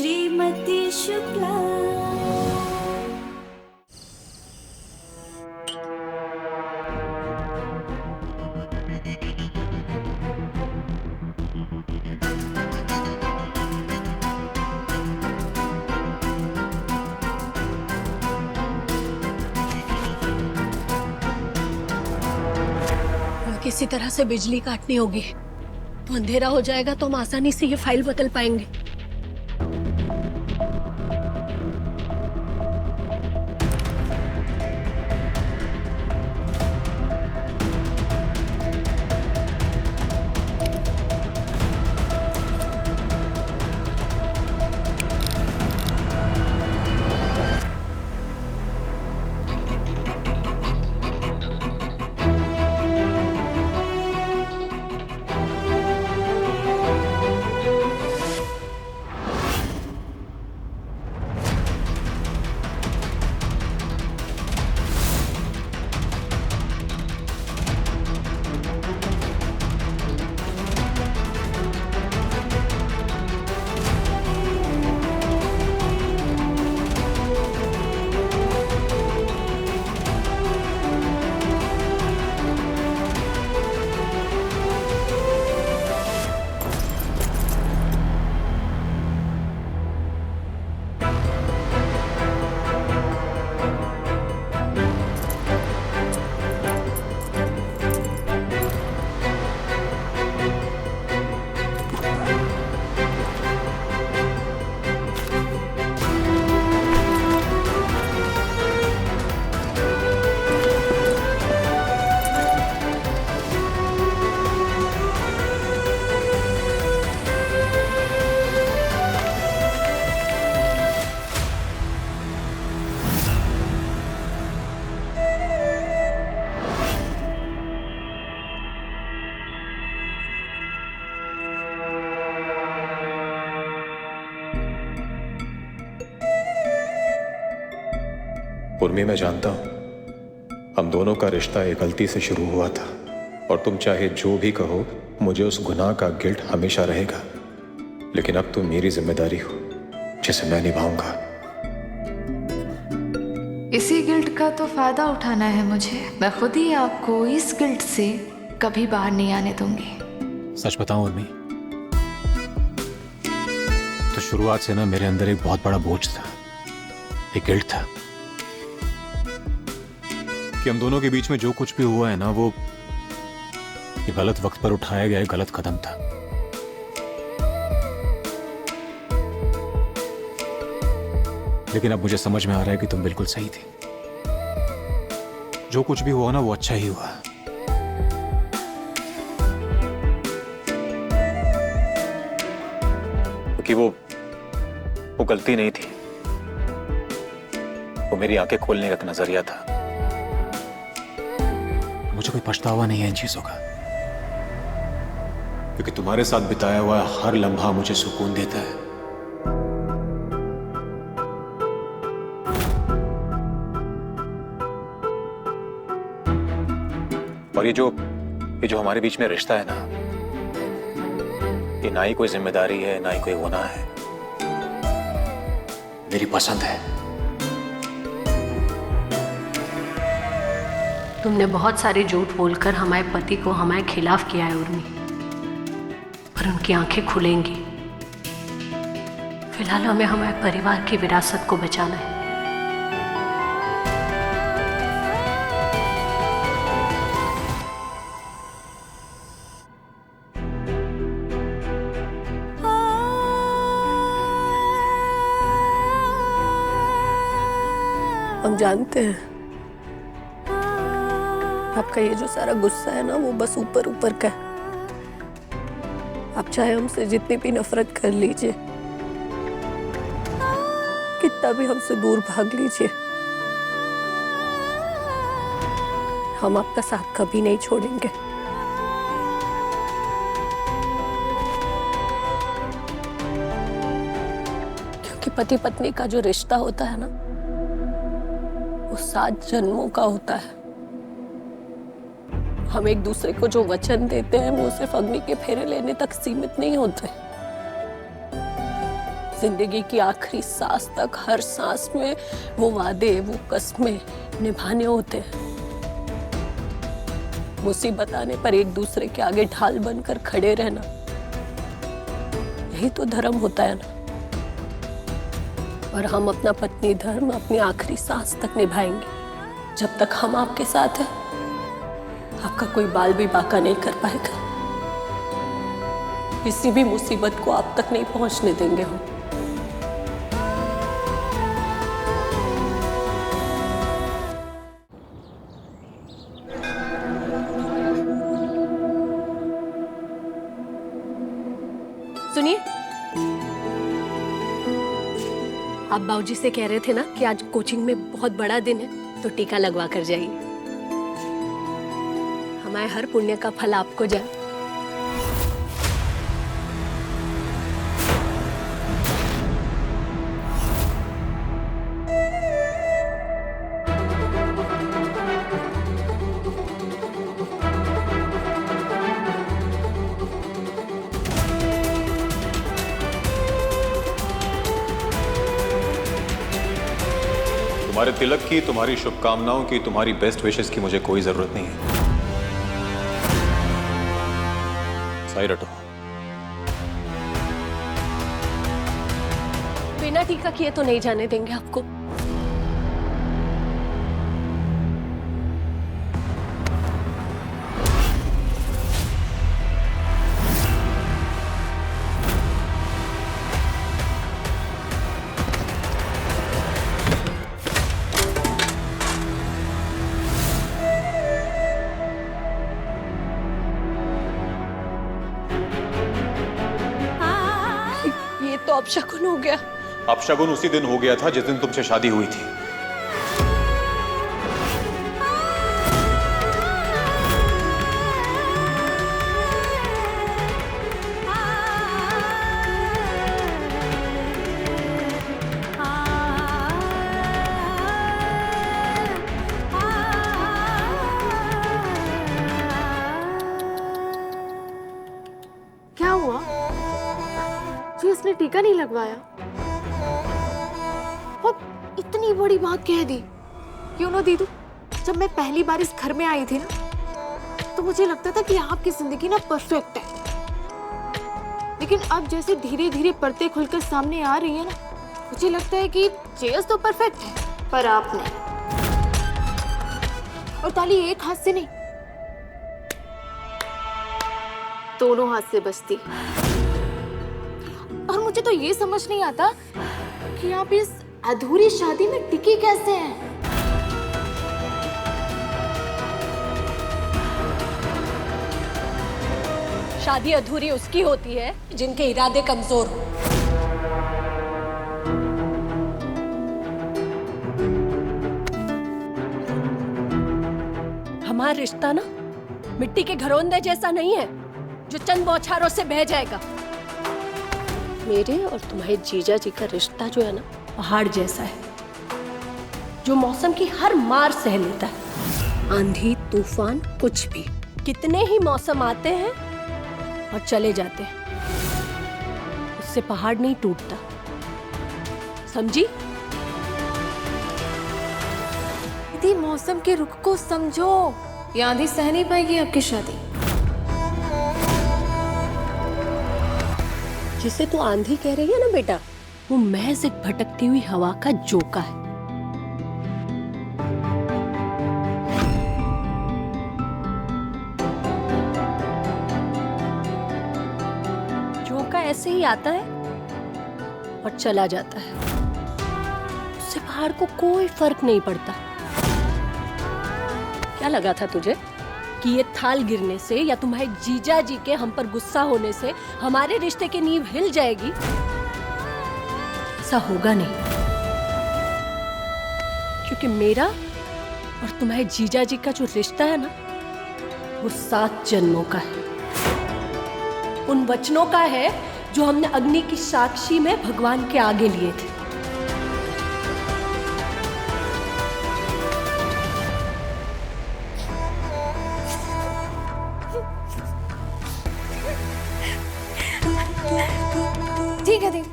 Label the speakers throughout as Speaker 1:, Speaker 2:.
Speaker 1: श्रीमती शुक्ला।
Speaker 2: किसी तरह से बिजली काटनी होगी, तो अंधेरा हो जाएगा तो हम आसानी से ये फाइल बदल पाएंगे।
Speaker 3: उर्मी, मैं जानता हूं हम दोनों का रिश्ता एक गलती से शुरू हुआ था, और तुम चाहे जो भी कहो, मुझे उस गुनाह का गिल्ट हमेशा रहेगा। लेकिन अब तुम मेरी जिम्मेदारी हो जिसे मैं निभाऊंगा।
Speaker 4: इसी गिल्ट का तो फायदा उठाना है मुझे। मैं खुद ही आपको इस गिल्ट से कभी बाहर नहीं आने दूंगी।
Speaker 3: सच बताऊं उर्मी, तो शुरुआत से ना मेरे अंदर एक बहुत बड़ा बोझ था, एक गिल्ट था कि हम दोनों के बीच में जो कुछ भी हुआ है ना, वो ये गलत वक्त पर उठाया गया गलत कदम था। लेकिन अब मुझे समझ में आ रहा है कि तुम बिल्कुल सही थी। जो कुछ भी हुआ ना, वो अच्छा ही हुआ। क्योंकि वो गलती नहीं थी, वो मेरी आंखें खोलने का एक नजरिया था। मुझे कोई पछतावा नहीं है इन चीजों का, क्योंकि तुम्हारे साथ बिताया हुआ हर लम्हा मुझे सुकून देता है। और ये जो हमारे बीच में रिश्ता है ना, ये ना ही कोई जिम्मेदारी है, ना ही कोई गुनाह है, मेरी पसंद है।
Speaker 2: तुमने बहुत सारे झूठ बोलकर हमारे पति को हमारे खिलाफ किया है उर्मी, पर उनकी आंखें खुलेंगी। फिलहाल हमें हमारे परिवार की विरासत को बचाना है। हम जानते हैं आपका ये जो सारा गुस्सा है ना, वो बस ऊपर ऊपर का है। आप चाहे हमसे जितनी भी नफरत कर लीजिए, कितना भी हमसे दूर भाग लीजिए, हम आपका साथ कभी नहीं छोड़ेंगे। क्योंकि पति पत्नी का जो रिश्ता होता है ना, वो 7 जन्मों का होता है। हम एक दूसरे को जो वचन देते हैं, वो सिर्फ अग्नि के फेरे लेने तक सीमित नहीं होते। जिंदगी की आखिरी सांस तक हर सांस में वो वादे, वो कस्में निभाने होते हैं। मुसीबत आने पर एक दूसरे के आगे ढाल बनकर खड़े रहना, यही तो धर्म होता है ना। और हम अपना पत्नी धर्म अपनी आखिरी सांस तक निभाएंगे। जब तक हम आपके साथ हैं, आपका कोई बाल भी बाका नहीं कर पाएगा। किसी भी मुसीबत को आप तक नहीं पहुंचने देंगे हम। सुनिए, आप बाबूजी से कह रहे थे ना कि आज कोचिंग में बहुत बड़ा दिन है, तो टीका लगवा कर जाइए। हमारे हर पुण्य का फल आपको जाए।
Speaker 3: तुम्हारे तिलक की, तुम्हारी शुभकामनाओं की, तुम्हारी बेस्ट विशेस की मुझे कोई जरूरत नहीं है। सही रटो।
Speaker 2: बिना टीका किए तो नहीं जाने देंगे आपको। ये तो अपशकुन हो गया।
Speaker 3: अपशगुन उसी दिन हो गया था जिस दिन तुमसे शादी हुई थी।
Speaker 4: क्या हुआ जो इसने टीका नहीं लगवाया और इतनी बड़ी बात कह दी? क्यों ना दीदू, जब मैं पहली बार इस घर में आई थी ना, तो मुझे लगता था कि आपकी जिंदगी ना परफेक्ट है। लेकिन अब जैसे धीरे धीरे परतें खुलकर सामने आ रही है ना, मुझे लगता है कि चेयर्स तो परफेक्ट है, पर आप नहीं। और ताली एक हाथ से नहीं, दोनों हाथ से बजती। और मुझे तो ये समझ नहीं आता कि आप इस अधूरी शादी में टिकी कैसे हैं?
Speaker 2: शादी अधूरी उसकी होती है जिनके इरादे कमजोर हो। हमारा रिश्ता ना मिट्टी के घरोंदे जैसा नहीं है जो चंद बौछारों से बह जाएगा। मेरे और तुम्हारे जीजा जी का रिश्ता जो है ना, पहाड़ जैसा है जो मौसम की हर मार सह लेता है। आंधी तूफान कुछ भी, कितने ही मौसम आते हैं और चले जाते हैं, उससे पहाड़ नहीं टूटता। समझी?
Speaker 4: यदि मौसम के रुख को समझो, ये आंधी सह नहीं पाएगी आपकी शादी।
Speaker 2: जिसे तू आंधी कह रही है ना बेटा, वो महज एक भटकती हुई हवा का झोंका है। झोंका ऐसे ही आता है और चला जाता है, उससे पहाड़ को कोई फर्क नहीं पड़ता। क्या लगा था तुझे कि ये थाल गिरने से या तुम्हारे जीजा जी के हम पर गुस्सा होने से हमारे रिश्ते की नींव हिल जाएगी? ऐसा होगा नहीं, क्योंकि मेरा और तुम्हारे जीजा जी का जो रिश्ता है ना, वो 7 जन्मों का है। उन वचनों का है जो हमने अग्नि की साक्षी में भगवान के आगे लिए थे।
Speaker 4: ठीक है दीदी,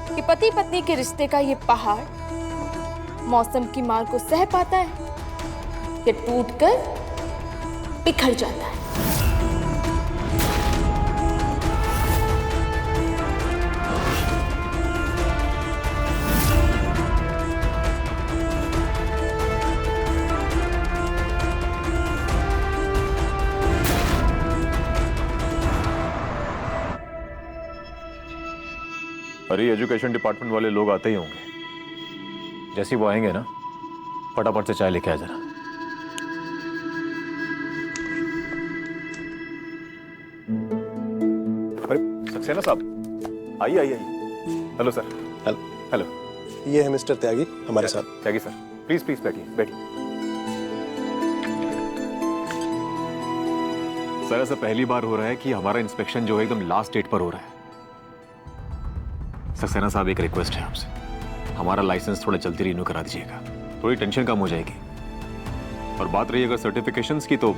Speaker 4: कि पति पत्नी के रिश्ते का ये पहाड़ मौसम की मार को सह पाता है या टूटकर बिखर जाता है।
Speaker 3: अरे एजुकेशन डिपार्टमेंट वाले लोग आते ही होंगे। जैसे ही वो आएंगे ना, फटाफट से चाय लेके आ जरा। अरे सक्सेना साहब, आइए आइए आइए। Hello sir.
Speaker 5: हेलो।
Speaker 3: हेलो।
Speaker 5: ये है मिस्टर त्यागी हमारे साथ।
Speaker 3: त्यागी सर, प्लीज प्लीज बैठिए बैठिए। सर ऐसा पहली बार हो रहा है कि हमारा इंस्पेक्शन जो है एकदम लास्ट डेट पर हो रहा है। सक्सेना साहब, एक रिक्वेस्ट है आपसे, हमारा लाइसेंस थोड़ा जल्दी रिन्यू करा दीजिएगा, थोड़ी टेंशन कम हो जाएगी। और बात रही अगर सर्टिफिकेशंस की, तो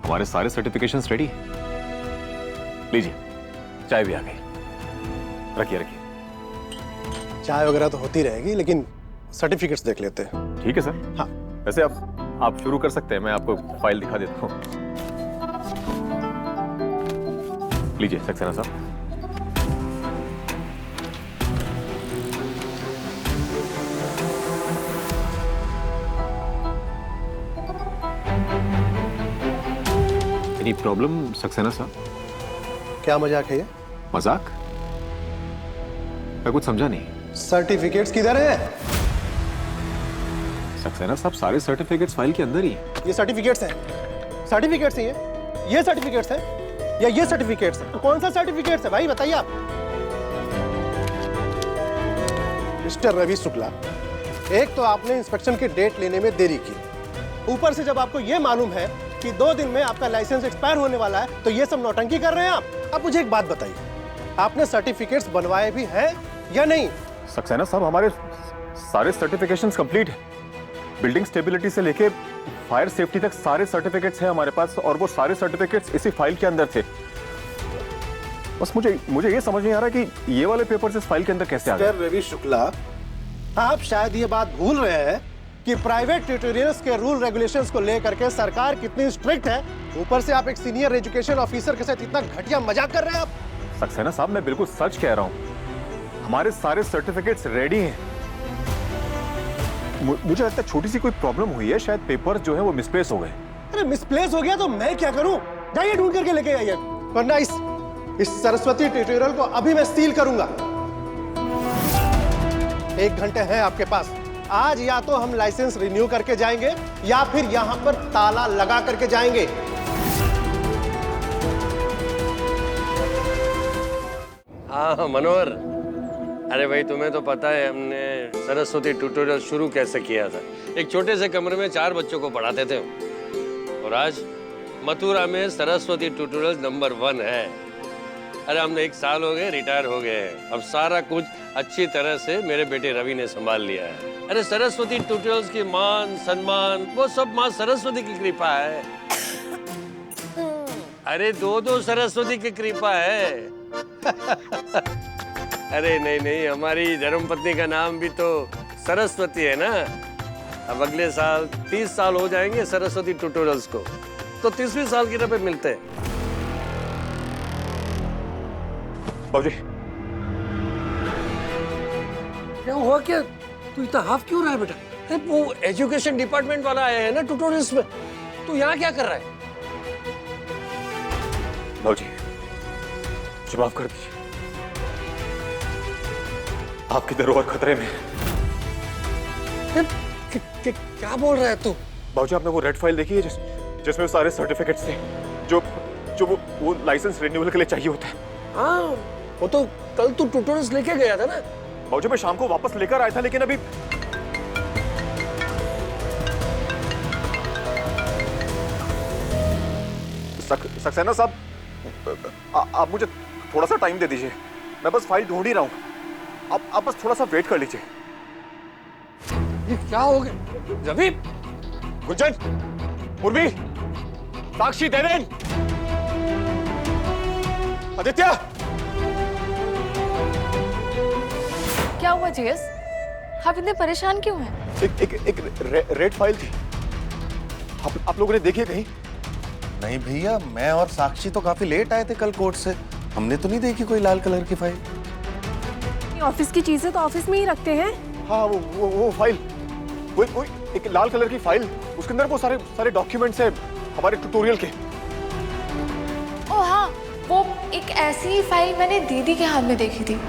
Speaker 3: हमारे सारे सर्टिफिकेशंस रेडी हैं। लीजिए, चाय भी आ गई, रखिए रखिए।
Speaker 5: चाय वगैरह तो होती रहेगी, लेकिन सर्टिफिकेट्स देख लेते हैं।
Speaker 3: ठीक है सर।
Speaker 5: हाँ।
Speaker 3: वैसे आप शुरू कर सकते हैं, मैं आपको फाइल दिखा देता हूँ। लीजिए सक्सेना साहब। एनी प्रॉब्लम सक्सेना साहब?
Speaker 5: क्या मजाक है ये?
Speaker 3: मजाक? मैं कुछ समझा नहीं।
Speaker 5: सर्टिफिकेट्स किधर है?
Speaker 3: सक्सेना साहब, सारे सर्टिफिकेट्स फाइल के अंदर ही हैं।
Speaker 5: ये सर्टिफिकेट्स हैं। सर्टिफिकेट्स ही है। ये सर्टिफिकेट्स हैं या ये सर्टिफिकेट्स हैं? तो कौन सा सर्टिफिकेट्स है भाई, बताइए आप। मिस्टर रवि शुक्ला, एक तो आपने इंस्पेक्शन की डेट लेने में देरी की, ऊपर से जब आपको ये मालूम है कि 2 दिन में आपका लाइसेंस एक्सपायर होने वाला है, तो ये सब नौटंकी कर रहे हैं आप। अब मुझे एक बात बताइए, आपने सर्टिफिकेट्स बनवाए भी हैं या नहीं?
Speaker 3: सक्सेना साहब, हमारे सारे सर्टिफिकेशंस कंप्लीट है। बिल्डिंग स्टेबिलिटी से लेके फायर सेफ्टी तक सारे सर्टिफिकेट्स हैं हमारे पास, और वो सारे सर्टिफिकेट्स इसी फाइल के अंदर थे। बस मुझे ये समझ नहीं आ रहा कि ये वाले पेपर्स इस फाइल के अंदर कैसे आ गए।
Speaker 5: रवि शुक्ला, आप शायद ये बात भूल रहे हैं कि प्राइवेट ट्यूटोरियल्स के रूल रेगुलेशंस को लेकर के सरकार कितनी स्ट्रिक्ट है। ऊपर से आप एक सीनियर एजुकेशन ऑफिसर के साथ इतना घटिया मजाक कर रहे हैं आप।
Speaker 3: सक्सेना साहब, मैं बिल्कुल सच कह रहा हूं, हमारे सारे सर्टिफिकेट्स रेडी हैं। मुझे लगता है छोटी सी कोई प्रॉब्लम हुई है, शायद पेपर्स जो है वो मिसप्लेस हो गए।
Speaker 5: अरे मिसप्लेस हो गया तो मैं क्या करूं? जाइए ढूंढ करके लेके आइए, वरना इस सरस्वती ट्यूटोरियल को अभी मैं सील करूंगा। 1 घंटे है आपके पास। आज या तो हम लाइसेंस रिन्यू करके जाएंगे या फिर यहां पर ताला लगा करके जाएंगे।
Speaker 6: हाँ मनोहर, अरे भाई तुम्हें तो पता है हमने सरस्वती ट्यूटोरियल शुरू कैसे किया था। एक छोटे से कमरे में 4 बच्चों को पढ़ाते थे, और आज मथुरा में सरस्वती ट्यूटोरियल नंबर 1 है। अरे हमने 1 साल हो गए, रिटायर हो गए हैं। अब सारा कुछ अच्छी तरह से मेरे बेटे रवि ने संभाल लिया है। अरे सरस्वती ट्यूटोरियल्स की मान सम्मान वो सब माँ सरस्वती की कृपा है। अरे 2 सरस्वती की कृपा है। अरे नहीं, हमारी धर्मपत्नी का नाम भी तो सरस्वती है ना। अब अगले साल 30 साल हो जाएंगे सरस्वती ट्यूटोरियल्स को, तो 30वीं साल की पे मिलते हैं।
Speaker 3: बाबूजी,
Speaker 7: क्या हुआ? क्या तू इतना हाफ क्यों रहा है बेटा?
Speaker 6: अरे वो एजुकेशन डिपार्टमेंट वाला आया है ना ट्यूटोरियल्स में, तू यहाँ क्या कर रहा है?
Speaker 3: बाबूजी, मुझे माफ कर दीजिए, आपकी धरोहर खतरे में।
Speaker 6: क्या बोल रहा है तू?
Speaker 3: बाबूजी, आपने वो रेड फाइल देखी है जिसमें सारे सर्टिफिकेट्स थे जो वो लाइसेंस रिन्यूअल के लिए चाहिए होता है?
Speaker 6: हाँ, वो तो कल तू ट्यूटोरियल्स लेके गया था ना।
Speaker 3: बाबूजी, मैं शाम को वापस लेकर आया था, लेकिन अभी सक्सेना साहब, आप मुझे थोड़ा सा टाइम दे दीजिए, मैं बस फाइल ढूंढ ही रहा हूँ। आप बस थोड़ा सा वेट कर लीजिए।
Speaker 6: ये क्या हो गया? रवि,
Speaker 3: गुंजन, उर्वी, साक्षी, देवेन, आदित्य,
Speaker 4: हुआ जेएस? आप इतने परेशान क्यों हैं?
Speaker 8: एक रेड फाइल थी। आप लोगों ने देखी है कहीं?
Speaker 9: नहीं भैया, मैं और साक्षी तो काफी लेट आए थे कल कोर्ट से। हमने तो नहीं देखी कोई लाल कलर की फाइल।
Speaker 2: ऑफिस की चीजें तो ऑफिस में ही रखते हैं।
Speaker 8: हाँ, वो फाइल, वो एक लाल कलर की फाइल, उसके अंदर वो सारे डॉक्यूमेंट्स हैं हमारे ट्यूटोरियल के।
Speaker 4: ओ हाँ, वो एक ऐसी फाइल मैंने दीदी के हाथ में देखी थी।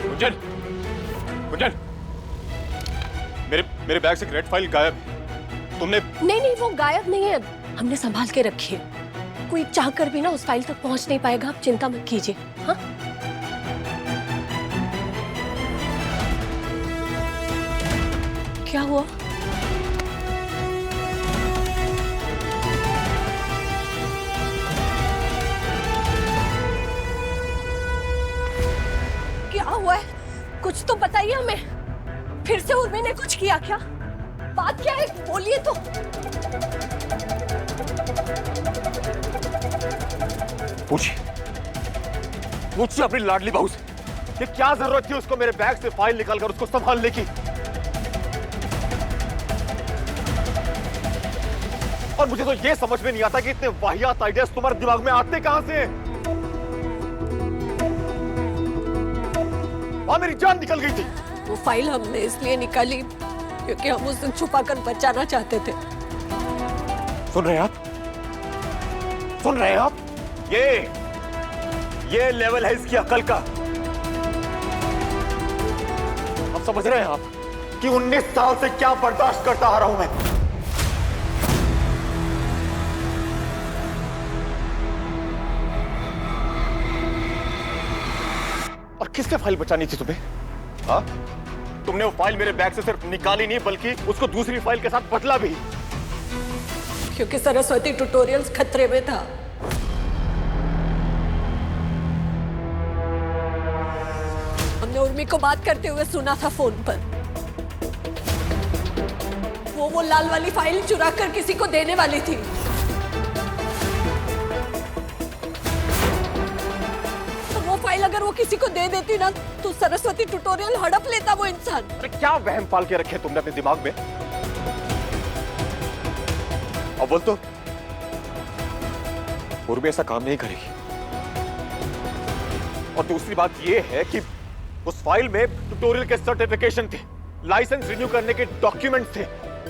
Speaker 8: गुंजन, मेरे बैग से एक रेड फाइल गायब है। तुमने?
Speaker 2: नहीं, वो गायब नहीं है, हमने संभाल के रखी है। कोई चाह कर भी ना उस फाइल तक पहुंच नहीं पाएगा, आप चिंता मत कीजिए। हाँ, क्या हुआ? क्या हुआ है? कुछ तो बताइए हमें। फिर से उर्मी ने कुछ किया क्या? बात क्या है, बोलिए तो।
Speaker 8: पूछिए अपनी लाडली बहू से कि क्या जरूरत थी उसको मेरे बैग से फाइल निकालकर उसको संभालने की। और मुझे तो ये समझ में नहीं आता कि इतने वाहियात आइडियाज तुम्हारे दिमाग में आते कहां से हैं? वहां मेरी जान निकल गई थी।
Speaker 2: वो फाइल हमने इसलिए निकाली क्योंकि हम उसे छुपाकर बचाना चाहते थे।
Speaker 8: सुन रहे हैं आप? सुन रहे हैं आप? ये लेवल है इसकी अकल का। अब समझ रहे हैं आप कि 19 साल से क्या बर्दाश्त करता आ रहा हूं मैं? और किससे फाइल बचानी थी तुम्हें? हाँ? तुमने वो फाइल मेरे बैग से सिर्फ निकाली नहीं बल्कि उसको दूसरी फाइल के साथ बदला भी।
Speaker 2: क्योंकि सरस्वती ट्यूटोरियल्स खतरे में था। हमने उर्मी को बात करते हुए सुना था फोन पर। वो लाल वाली फाइल चुरा कर किसी को देने वाली थी। तो वो फाइल अगर वो किसी को दे देती ना तो सरस्वती ट्यूटोरियल हड़प लेता वो इंसान।
Speaker 8: अरे क्या वहम पाल के रखे तुमने अपने दिमाग में? अब बोल तो, उर्मी ऐसा काम नहीं करेगी। और दूसरी बात यह है कि उस फाइल में ट्यूटोरियल के सर्टिफिकेशन थे, लाइसेंस रिन्यू करने के डॉक्यूमेंट्स थे।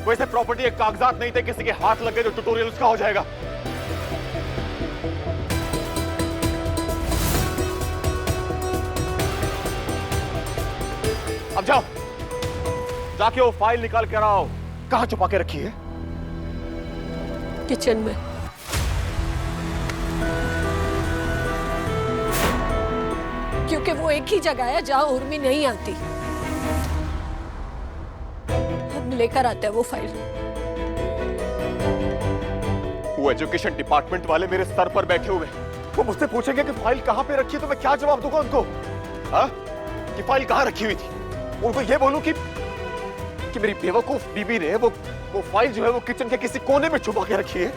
Speaker 8: वैसे प्रॉपर्टी के कागजात नहीं थे, किसी के हाथ लगे तो ट्यूटोरियल उसका हो जाएगा। अब जाओ, जाके वो फाइल निकाल कर आओ। कहां छुपा के रखी है?
Speaker 2: किचन में। क्योंकि वो एक ही जगह है जहां उर्मी नहीं आती। हम लेकर आते हैं वो फाइल।
Speaker 8: वो एजुकेशन डिपार्टमेंट वाले मेरे सर पर बैठे हुए, वो मुझसे पूछेंगे कि फाइल कहां पे रखी है, तो मैं क्या जवाब दूंगा उनको? हाँ? कि फाइल कहां रखी हुई थी? उनको ये बोलूं कि मेरी बेवकूफ बीबी ने वो फाइल जो है वो किचन के किसी कोने में छुपा के रखी है।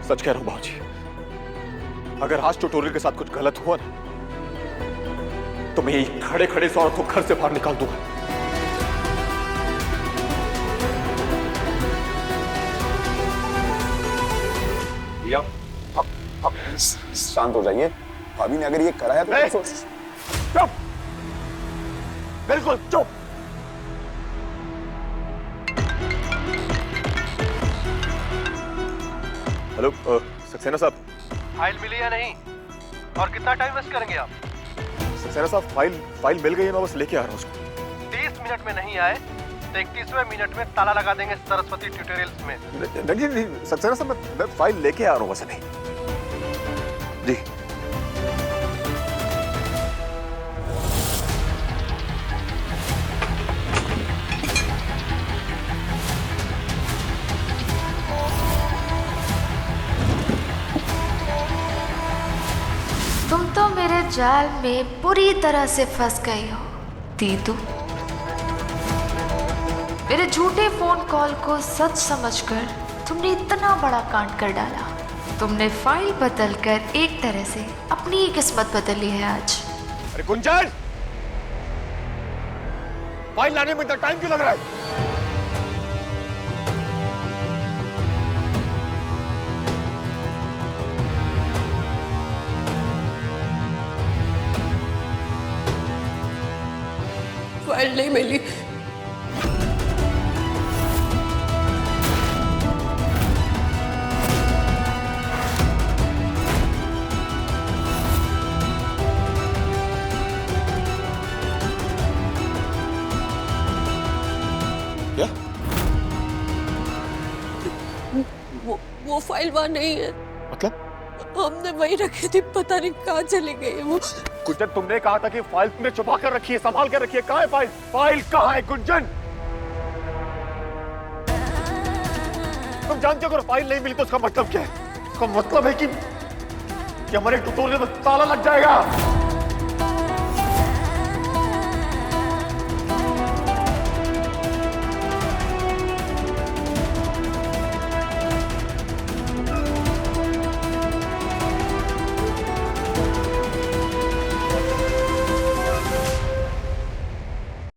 Speaker 8: सच कह रहा हूं बाबूजी, अगर आज ट्यूटोरियल के साथ कुछ गलत हुआ ना तो मैं यही खड़े खड़े इस औरत को घर से बाहर निकाल दूंगा।
Speaker 9: आप शांत हो जाइए। भाभी ने अगर ये करा है तो
Speaker 8: चुप, बिल्कुल चुप। हेलो सक्सेना साहब,
Speaker 5: फाइल मिली या नहीं और कितना टाइम वेस्ट करेंगे आप?
Speaker 8: सक्सेना साहब, फाइल मिल गई है, मैं बस लेके आ रहा हूँ उसको।
Speaker 5: 30 मिनट में नहीं आए तो 31वें मिनट में ताला लगा देंगे सरस्वती ट्यूटोरियल्स में।
Speaker 8: नहीं, सर मैं फाइल लेके आ रहा हूँ वैसे नहीं जी।
Speaker 4: तुम तो मेरे जाल में पूरी तरह से फंस गई हो दीदू। मेरे झूठे फोन कॉल को सच समझकर तुमने इतना बड़ा कांड कर डाला। तुमने फाइल बदलकर एक तरह से अपनी ही किस्मत बदली है आज।
Speaker 8: अरे गुंजन, फाइल लाने में इतना टाइम क्यों लग रहा है?
Speaker 2: फाइल नहीं मिली।
Speaker 8: क्या?
Speaker 2: वो फाइल वहाँ नहीं है।
Speaker 8: मतलब?
Speaker 2: हमने वही रखी थी, पता नहीं कहाँ चली गई है वो।
Speaker 8: गुंजन, तुमने कहा था कि फाइल तुमने छुपा कर रखी है, संभाल कर रखी है। कहाँ है फाइल? फाइल कहाँ है गुंजन? तुम जानते हो अगर फाइल नहीं मिली तो उसका मतलब क्या है? उसका मतलब है कि हमारे ट्यूटोरियल में ताला लग जाएगा।